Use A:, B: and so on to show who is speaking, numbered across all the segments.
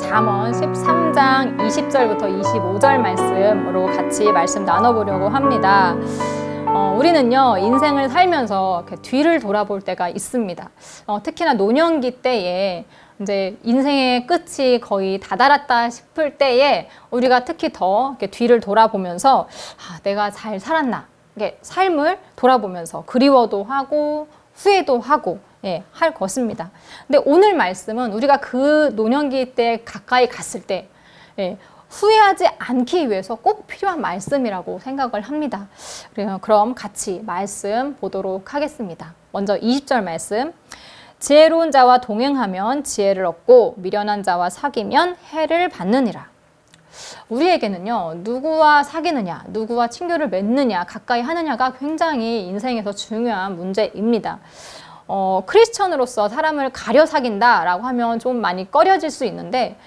A: 잠언 13장 20절부터 25절 말씀으로 같이 말씀 나눠보려고 합니다. 우리는요, 인생을 살면서 뒤를 돌아볼 때가 있습니다. 특히나 노년기 때에 이제 인생의 끝이 거의 다다랐다 싶을 때에 우리가 특히 더 뒤를 돌아보면서 내가 잘 살았나, 삶을 돌아보면서 그리워도 하고 후회도 하고 할 것입니다. 근데 오늘 말씀은 우리가 그 노년기 때 가까이 갔을 때 후회하지 않기 위해서 꼭 필요한 말씀이라고 생각을 합니다. 그럼 같이 말씀 보도록 하겠습니다. 먼저 20절 말씀. 지혜로운 자와 동행하면 지혜를 얻고 미련한 자와 사귀면 해를 받느니라. 우리에게는요, 누구와 사귀느냐, 누구와 친교를 맺느냐, 가까이 하느냐가 굉장히 인생에서 중요한 문제입니다. 크리스천으로서 사람을 가려 사귄다라고 하면 좀 많이 꺼려질 수 있는데,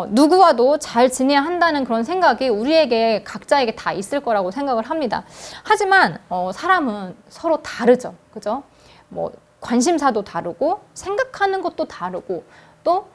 A: 누구와도 잘 지내야 한다는 그런 생각이 우리에게 각자에게 다 있을 거라고 생각을 합니다. 하지만 사람은 서로 다르죠, 그죠? 관심사도 다르고 생각하는 것도 다르고 또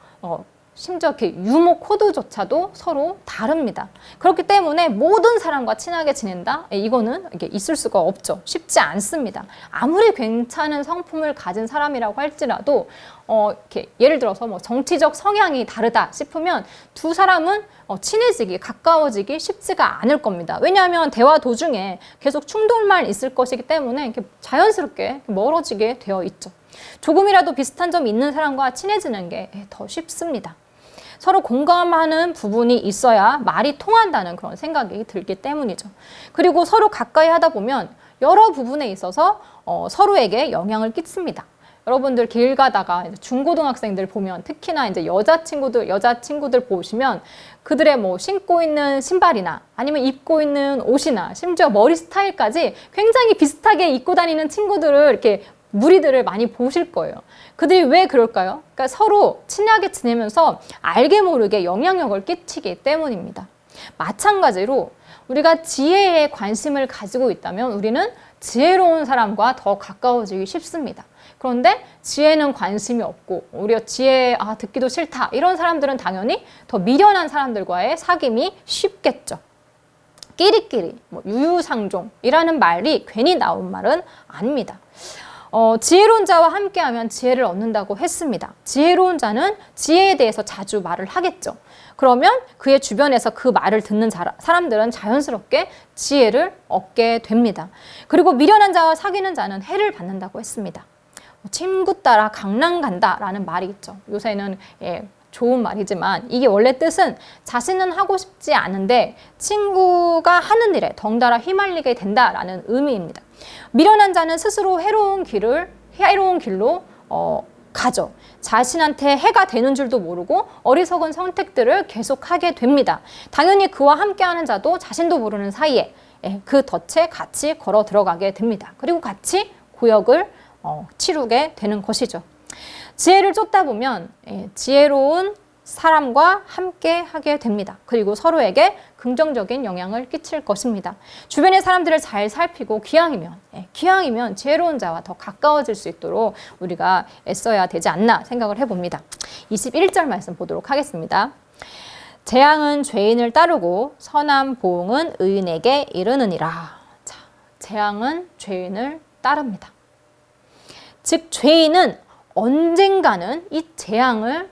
A: 심지어 이렇게 유머 코드조차도 서로 다릅니다. 그렇기 때문에 모든 사람과 친하게 지낸다? 이거는 이게 있을 수가 없죠. 쉽지 않습니다. 아무리 괜찮은 성품을 가진 사람이라고 할지라도 이렇게 예를 들어서 정치적 성향이 다르다 싶으면 두 사람은 친해지기, 가까워지기 쉽지가 않을 겁니다. 왜냐하면 대화 도중에 계속 충돌만 있을 것이기 때문에 이렇게 자연스럽게 멀어지게 되어 있죠. 조금이라도 비슷한 점이 있는 사람과 친해지는 게 더 쉽습니다. 서로 공감하는 부분이 있어야 말이 통한다는 그런 생각이 들기 때문이죠. 그리고 서로 가까이 하다 보면 여러 부분에 있어서 서로에게 영향을 끼칩니다. 여러분들 길 가다가 중고등학생들 보면 특히나 이제 여자친구들 보시면 그들의 신고 있는 신발이나 아니면 입고 있는 옷이나 심지어 머리 스타일까지 굉장히 비슷하게 입고 다니는 친구들을 이렇게 무리들을 많이 보실 거예요. 그들이 왜 그럴까요? 그러니까 서로 친하게 지내면서 알게 모르게 영향력을 끼치기 때문입니다. 마찬가지로 우리가 지혜에 관심을 가지고 있다면 우리는 지혜로운 사람과 더 가까워지기 쉽습니다. 그런데 지혜는 관심이 없고 오히려 지혜 듣기도 싫다 이런 사람들은 당연히 더 미련한 사람들과의 사귐이 쉽겠죠. 끼리끼리 유유상종이라는 말이 괜히 나온 말은 아닙니다. 지혜로운 자와 함께하면 지혜를 얻는다고 했습니다. 지혜로운 자는 지혜에 대해서 자주 말을 하겠죠. 그러면 그의 주변에서 그 말을 듣는 사람들은 자연스럽게 지혜를 얻게 됩니다. 그리고 미련한 자와 사귀는 자는 해를 받는다고 했습니다. 친구 따라 강남 간다라는 말이 있죠. 요새는 좋은 말이지만 이게 원래 뜻은 자신은 하고 싶지 않은데 친구가 하는 일에 덩달아 휘말리게 된다라는 의미입니다. 미련한 자는 스스로 해로운 길로 가죠. 자신한테 해가 되는 줄도 모르고 어리석은 선택들을 계속하게 됩니다. 당연히 그와 함께하는 자도 자신도 모르는 사이에 그 덫에 같이 걸어 들어가게 됩니다. 그리고 같이 고역을 치르게 되는 것이죠. 지혜를 쫓다 보면 지혜로운 사람과 함께 하게 됩니다. 그리고 서로에게 긍정적인 영향을 끼칠 것입니다. 주변의 사람들을 잘 살피고 기왕이면 지혜로운 자와 더 가까워질 수 있도록 우리가 애써야 되지 않나 생각을 해봅니다. 21절 말씀 보도록 하겠습니다. 재앙은 죄인을 따르고 선한 보응은 의인에게 이르느니라. 자, 재앙은 죄인을 따릅니다. 즉 죄인은 언젠가는 이 재앙을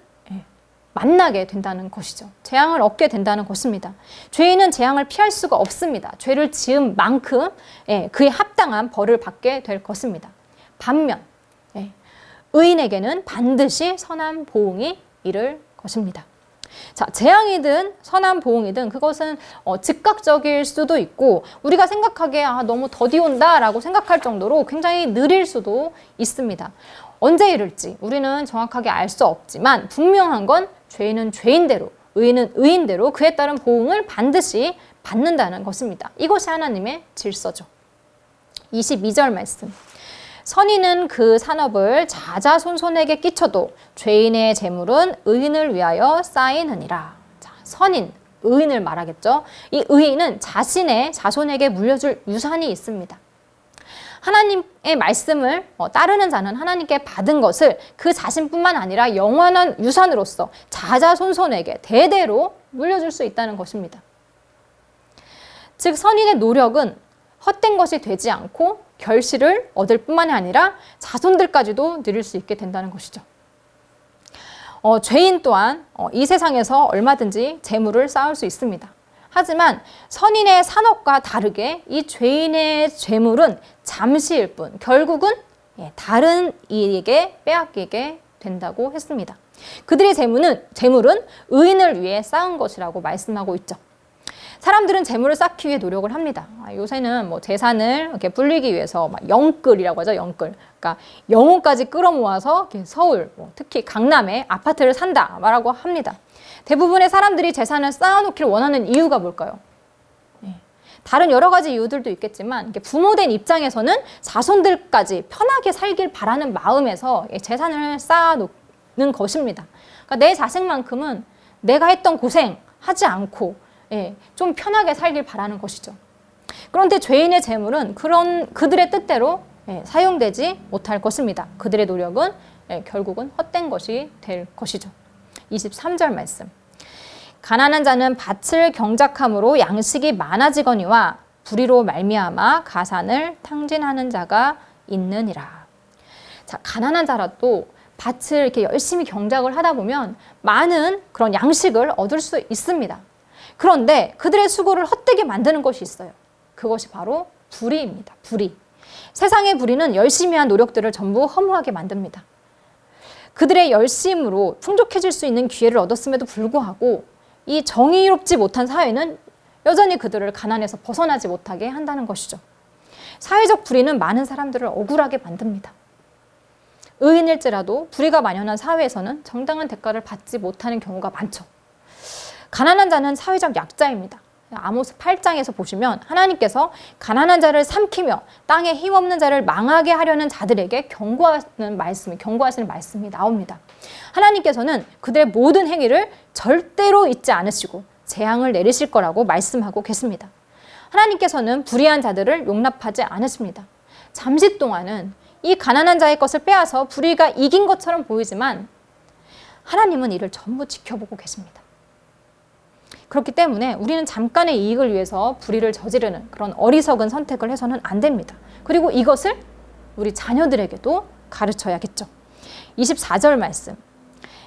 A: 만나게 된다는 것이죠. 재앙을 얻게 된다는 것입니다. 죄인은 재앙을 피할 수가 없습니다. 죄를 지은 만큼 그에 합당한 벌을 받게 될 것입니다. 반면 의인에게는 반드시 선한 보응이 이를 것입니다. 자, 재앙이든 선한 보응이든 그것은 즉각적일 수도 있고 우리가 생각하기에 너무 더디 온다라고 생각할 정도로 굉장히 느릴 수도 있습니다. 언제 이를지 우리는 정확하게 알 수 없지만 분명한 건 죄인은 죄인대로, 의인은 의인대로 그에 따른 보응을 반드시 받는다는 것입니다. 이것이 하나님의 질서죠. 22절 말씀. 선인은 그 산업을 자자손손에게 끼쳐도 죄인의 재물은 의인을 위하여 쌓이느니라. 자, 선인, 의인을 말하겠죠. 이 의인은 자신의 자손에게 물려줄 유산이 있습니다. 하나님의 말씀을 따르는 자는 하나님께 받은 것을 그 자신뿐만 아니라 영원한 유산으로서 자자손손에게 대대로 물려줄 수 있다는 것입니다. 즉 선인의 노력은 헛된 것이 되지 않고 결실을 얻을 뿐만이 아니라 자손들까지도 누릴 수 있게 된다는 것이죠. 죄인 또한 이 세상에서 얼마든지 재물을 쌓을 수 있습니다. 하지만 선인의 산업과 다르게 이 죄인의 재물은 잠시일 뿐 결국은 다른 이에게 빼앗기게 된다고 했습니다. 그들의 재물은 의인을 위해 쌓은 것이라고 말씀하고 있죠. 사람들은 재물을 쌓기 위해 노력을 합니다. 요새는 재산을 이렇게 불리기 위해서 영끌이라고 하죠. 영끌. 그러니까 영혼까지 끌어모아서 서울, 특히 강남에 아파트를 산다 말하고 합니다. 대부분의 사람들이 재산을 쌓아놓기를 원하는 이유가 뭘까요? 다른 여러 가지 이유들도 있겠지만 부모된 입장에서는 자손들까지 편하게 살길 바라는 마음에서 재산을 쌓아놓는 것입니다. 그러니까 내 자식만큼은 내가 했던 고생 하지 않고 좀 편하게 살길 바라는 것이죠. 그런데 죄인의 재물은 그들의 뜻대로 사용되지 못할 것입니다. 그들의 노력은 결국은 헛된 것이 될 것이죠. 23절 말씀. 가난한 자는 밭을 경작함으로 양식이 많아지거니와 불의로 말미암아 가산을 탕진하는 자가 있느니라. 자, 가난한 자라도 밭을 이렇게 열심히 경작을 하다 보면 많은 그런 양식을 얻을 수 있습니다. 그런데 그들의 수고를 헛되게 만드는 것이 있어요. 그것이 바로 불의입니다. 불의. 세상의 불의는 열심히 한 노력들을 전부 허무하게 만듭니다. 그들의 열심으로 풍족해질 수 있는 기회를 얻었음에도 불구하고 이 정의롭지 못한 사회는 여전히 그들을 가난에서 벗어나지 못하게 한다는 것이죠. 사회적 불의는 많은 사람들을 억울하게 만듭니다. 의인일지라도 불의가 만연한 사회에서는 정당한 대가를 받지 못하는 경우가 많죠. 가난한 자는 사회적 약자입니다. 아모스 8장에서 보시면 하나님께서 가난한 자를 삼키며 땅에 힘없는 자를 망하게 하려는 자들에게 경고하시는 말씀이 나옵니다. 하나님께서는 그들의 모든 행위를 절대로 잊지 않으시고 재앙을 내리실 거라고 말씀하고 계십니다. 하나님께서는 불의한 자들을 용납하지 않으십니다. 잠시 동안은 이 가난한 자의 것을 빼앗아 불의가 이긴 것처럼 보이지만 하나님은 이를 전부 지켜보고 계십니다. 그렇기 때문에 우리는 잠깐의 이익을 위해서 불의를 저지르는 그런 어리석은 선택을 해서는 안 됩니다. 그리고 이것을 우리 자녀들에게도 가르쳐야겠죠. 24절 말씀.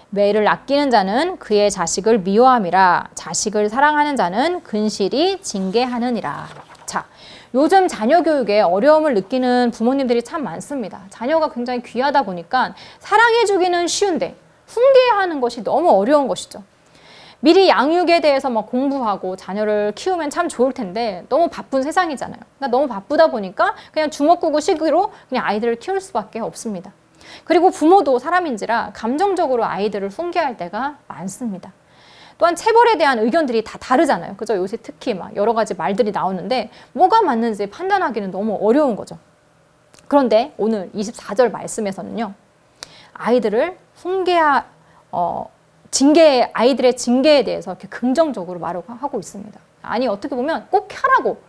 A: 매를 아끼는 자는 그의 자식을 미워함이라 자식을 사랑하는 자는 근실이 징계하느니라. 자, 요즘 자녀 교육에 어려움을 느끼는 부모님들이 참 많습니다. 자녀가 굉장히 귀하다 보니까 사랑해주기는 쉬운데 훈계하는 것이 너무 어려운 것이죠. 미리 양육에 대해서 공부하고 자녀를 키우면 참 좋을 텐데 너무 바쁜 세상이잖아요. 그러니까 너무 바쁘다 보니까 그냥 주먹구구 식으로 그냥 아이들을 키울 수밖에 없습니다. 그리고 부모도 사람인지라 감정적으로 아이들을 훈계할 때가 많습니다. 또한 체벌에 대한 의견들이 다 다르잖아요. 그죠? 요새 특히 여러 가지 말들이 나오는데 뭐가 맞는지 판단하기는 너무 어려운 거죠. 그런데 오늘 24절 말씀에서는요. 아이들을 아이들의 징계에 대해서 이렇게 긍정적으로 말을 하고 있습니다. 아니, 어떻게 보면 꼭 하라고,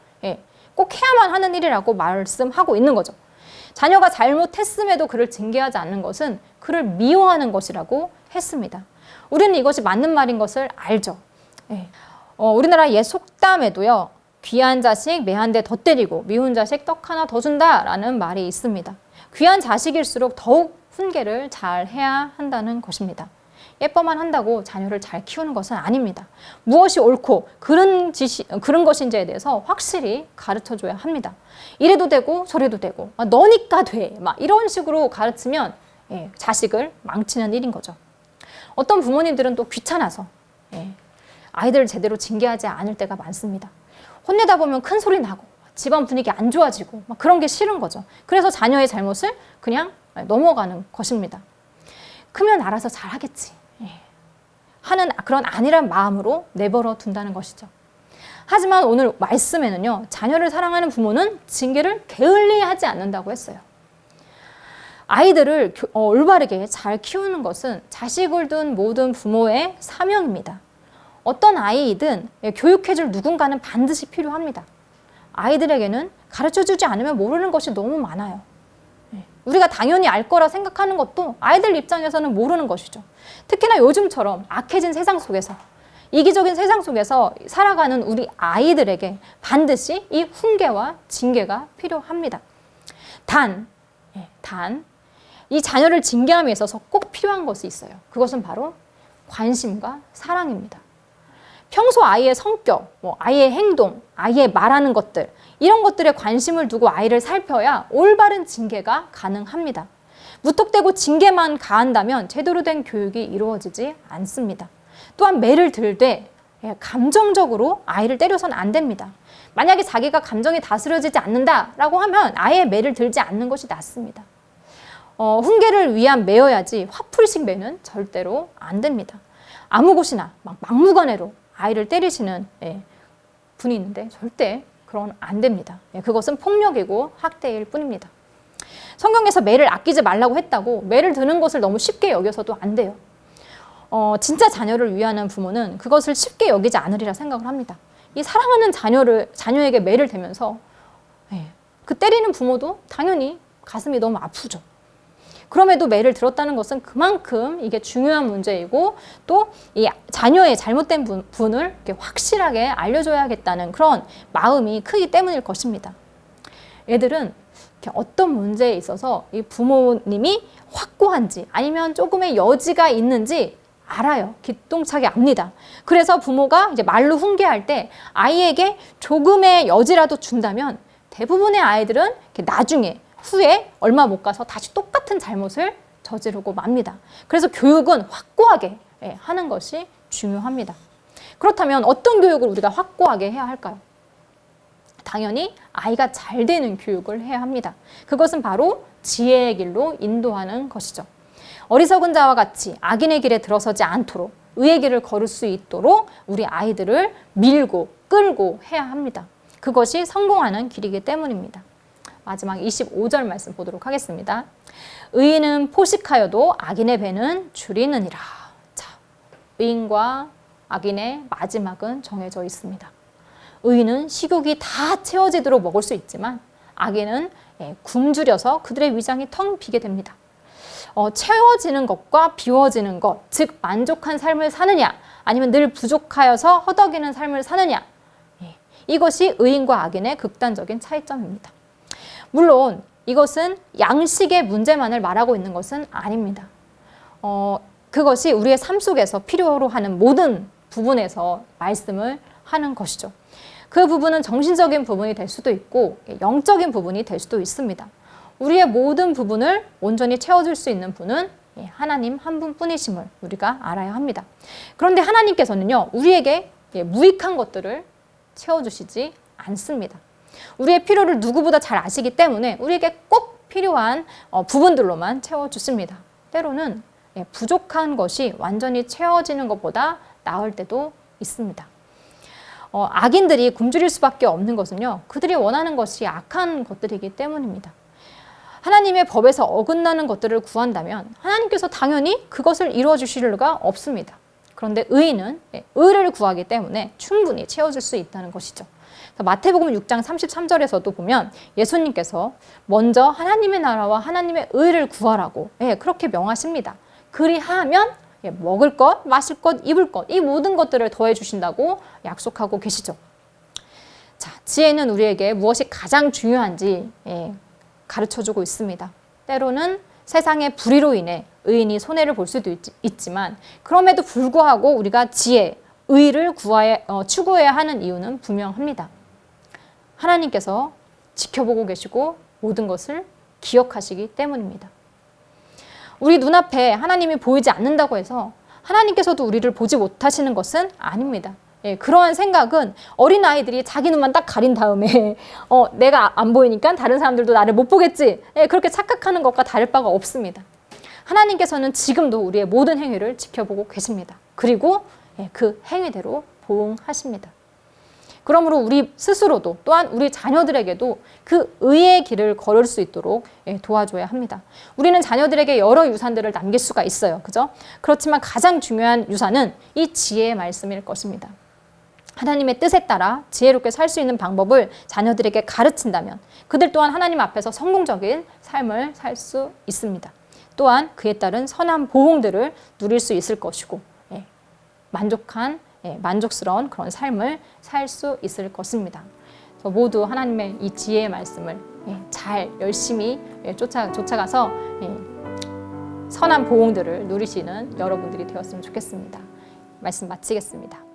A: 꼭 해야만 하는 일이라고 말씀하고 있는 거죠. 자녀가 잘못했음에도 그를 징계하지 않는 것은 그를 미워하는 것이라고 했습니다. 우리는 이것이 맞는 말인 것을 알죠. 우리나라 옛 속담에도요. 귀한 자식 매 한 대 더 때리고 미운 자식 떡 하나 더 준다라는 말이 있습니다. 귀한 자식일수록 더욱 훈계를 잘 해야 한다는 것입니다. 예뻐만 한다고 자녀를 잘 키우는 것은 아닙니다. 무엇이 옳고 그런 것인지에 대해서 확실히 가르쳐줘야 합니다. 이래도 되고 저래도 되고 너니까 돼 이런 식으로 가르치면 자식을 망치는 일인 거죠. 어떤 부모님들은 또 귀찮아서 아이들을 제대로 징계하지 않을 때가 많습니다. 혼내다 보면 큰 소리 나고 집안 분위기 안 좋아지고 그런 게 싫은 거죠. 그래서 자녀의 잘못을 그냥 넘어가는 것입니다. 크면 알아서 잘하겠지 하는 그런 안일한 마음으로 내버려 둔다는 것이죠. 하지만 오늘 말씀에는요. 자녀를 사랑하는 부모는 징계를 게을리하지 않는다고 했어요. 아이들을 올바르게 잘 키우는 것은 자식을 둔 모든 부모의 사명입니다. 어떤 아이이든 교육해줄 누군가는 반드시 필요합니다. 아이들에게는 가르쳐주지 않으면 모르는 것이 너무 많아요. 우리가 당연히 알 거라 생각하는 것도 아이들 입장에서는 모르는 것이죠. 특히나 요즘처럼 악해진 세상 속에서, 이기적인 세상 속에서 살아가는 우리 아이들에게 반드시 이 훈계와 징계가 필요합니다. 단, 이 자녀를 징계함에 있어서 꼭 필요한 것이 있어요. 그것은 바로 관심과 사랑입니다. 평소 아이의 성격, 아이의 행동, 아이의 말하는 것들, 이런 것들에 관심을 두고 아이를 살펴야 올바른 징계가 가능합니다. 무턱대고 징계만 가한다면 제대로 된 교육이 이루어지지 않습니다. 또한 매를 들되 감정적으로 아이를 때려서는 안 됩니다. 만약에 자기가 감정이 다스려지지 않는다라고 하면 아예 매를 들지 않는 것이 낫습니다. 훈계를 위한 매여야지 화풀이식 매는 절대로 안 됩니다. 아무 곳이나 막무가내로 아이를 때리시는 분이 있는데 절대 그건 안 됩니다. 그것은 폭력이고 학대일 뿐입니다. 성경에서 매를 아끼지 말라고 했다고 매를 드는 것을 너무 쉽게 여겨서도 안 돼요. 진짜 자녀를 위하는 부모는 그것을 쉽게 여기지 않으리라 생각을 합니다. 이 사랑하는 자녀에게 매를 대면서 그 때리는 부모도 당연히 가슴이 너무 아프죠. 그럼에도 매를 들었다는 것은 그만큼 이게 중요한 문제이고 또 이 자녀의 잘못된 부분을 이렇게 확실하게 알려줘야겠다는 그런 마음이 크기 때문일 것입니다. 애들은 어떤 문제에 있어서 이 부모님이 확고한지 아니면 조금의 여지가 있는지 알아요. 기똥차게 압니다. 그래서 부모가 이제 말로 훈계할 때 아이에게 조금의 여지라도 준다면 대부분의 아이들은 나중에 후에 얼마 못 가서 다시 똑같은 잘못을 저지르고 맙니다. 그래서 교육은 확고하게 하는 것이 중요합니다. 그렇다면 어떤 교육을 우리가 확고하게 해야 할까요? 당연히 아이가 잘 되는 교육을 해야 합니다. 그것은 바로 지혜의 길로 인도하는 것이죠. 어리석은 자와 같이 악인의 길에 들어서지 않도록 의의 길을 걸을 수 있도록 우리 아이들을 밀고 끌고 해야 합니다. 그것이 성공하는 길이기 때문입니다. 마지막 25절 말씀 보도록 하겠습니다. 의인은 포식하여도 악인의 배는 줄이느니라. 자, 의인과 악인의 마지막은 정해져 있습니다. 의인은 식욕이 다 채워지도록 먹을 수 있지만 악인은 굶주려서 그들의 위장이 텅 비게 됩니다. 채워지는 것과 비워지는 것, 즉 만족한 삶을 사느냐 아니면 늘 부족하여서 허덕이는 삶을 사느냐, 이것이 의인과 악인의 극단적인 차이점입니다. 물론 이것은 양식의 문제만을 말하고 있는 것은 아닙니다. 그것이 우리의 삶 속에서 필요로 하는 모든 부분에서 말씀을 하는 것이죠. 그 부분은 정신적인 부분이 될 수도 있고 영적인 부분이 될 수도 있습니다. 우리의 모든 부분을 온전히 채워줄 수 있는 분은 하나님 한 분뿐이심을 우리가 알아야 합니다. 그런데 하나님께서는요, 우리에게 무익한 것들을 채워주시지 않습니다. 우리의 필요를 누구보다 잘 아시기 때문에 우리에게 꼭 필요한 부분들로만 채워주십니다. 때로는 부족한 것이 완전히 채워지는 것보다 나을 때도 있습니다. 악인들이 굶주릴 수밖에 없는 것은요, 그들이 원하는 것이 악한 것들이기 때문입니다. 하나님의 법에서 어긋나는 것들을 구한다면 하나님께서 당연히 그것을 이루어 주실 리가 없습니다. 그런데 의인은 의를 구하기 때문에 충분히 채워줄 수 있다는 것이죠. 마태복음 6장 33절에서도 보면 예수님께서 먼저 하나님의 나라와 하나님의 의를 구하라고 그렇게 명하십니다. 그리하면 먹을 것, 마실 것, 입을 것, 이 모든 것들을 더해 주신다고 약속하고 계시죠. 자, 지혜는 우리에게 무엇이 가장 중요한지 가르쳐주고 있습니다. 때로는 세상의 불의로 인해 의인이 손해를 볼 수도 있지만 그럼에도 불구하고 우리가 지혜, 의를 추구해야 하는 이유는 분명합니다. 하나님께서 지켜보고 계시고 모든 것을 기억하시기 때문입니다. 우리 눈앞에 하나님이 보이지 않는다고 해서 하나님께서도 우리를 보지 못하시는 것은 아닙니다. 그러한 생각은 어린아이들이 자기 눈만 딱 가린 다음에 내가 안 보이니까 다른 사람들도 나를 못 보겠지, 그렇게 착각하는 것과 다를 바가 없습니다. 하나님께서는 지금도 우리의 모든 행위를 지켜보고 계십니다. 그리고 그 행위대로 보응하십니다. 그러므로 우리 스스로도 또한 우리 자녀들에게도 그 의의 길을 걸을 수 있도록 도와줘야 합니다. 우리는 자녀들에게 여러 유산들을 남길 수가 있어요. 그죠? 그렇지만 가장 중요한 유산은 이 지혜의 말씀일 것입니다. 하나님의 뜻에 따라 지혜롭게 살 수 있는 방법을 자녀들에게 가르친다면 그들 또한 하나님 앞에서 성공적인 삶을 살 수 있습니다. 또한 그에 따른 선한 보응들을 누릴 수 있을 것이고 만족스러운 그런 삶을 살 수 있을 것입니다. 모두 하나님의 이 지혜의 말씀을 잘 열심히 쫓아가서 선한 보응들을 누리시는 여러분들이 되었으면 좋겠습니다. 말씀 마치겠습니다.